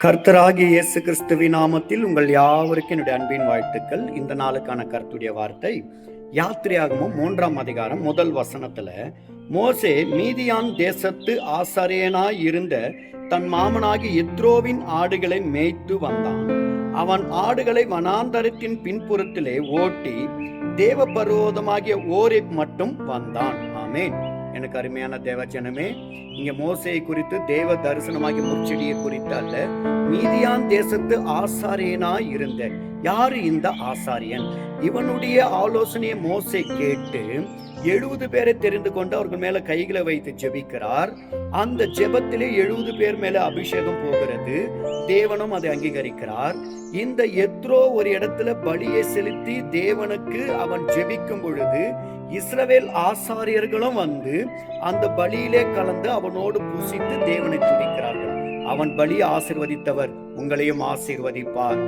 கர்த்தராகிய இயேசு கிறிஸ்துவின் நாமத்தில் உங்கள் யாவருக்கும் என்னுடைய அன்பின் வாழ்த்துக்கள். இந்த நாளுக்கான கர்த்தருடைய வார்த்தை யாத்திரையாகமம் 3ஆம் அதிகாரம் 1 வசனத்துல, மோசே மீதியான் தேசத்து ஆசாரியனாய் இருந்த தன் மாமனாகிய எத்ரோவின் ஆடுகளை மேய்த்து வந்தான். அவன் ஆடுகளை வனாந்தரத்தின் பின்புறத்திலே ஓட்டி தேவ பர்வதமாகிய ஓரேப் மட்டும் வந்தான். ஆமேன். எனக்கு அருமையான தேவஜனமே, இங்க மோசேயை குறித்து தேவ தரிசனமாகிய முற்செடியை குறித்து அல்ல, மீதியான் தேசத்து ஆசாரியனாய் இருந்த யாரு இந்த ஆசாரியன்? இவனுடைய ஆலோசனையை மோசே கேட்டு 70 பேரை தெரிந்து கொண்டு அவர்கள் மேல கைகளை வைத்து ஜெபிக்கிறார். அந்த ஜெபத்திலே 70 பேர் மேல அபிஷேகம் போகிறது. தேவனும் அதை அங்கீகரிக்கிறார். இந்த எத்ரோ ஒரு இடத்துல பலியை செலுத்தி தேவனுக்கு அவன் ஜெபிக்கும் பொழுது இஸ்ரவேல் ஆசாரியர்களும் வந்து அந்த பலியிலே கலந்து அவனோடு புசித்து தேவனை துதிக்கிறார்கள். அவன் பலியை ஆசீர்வதித்தவர் உங்களையும் ஆசீர்வதிப்பார்.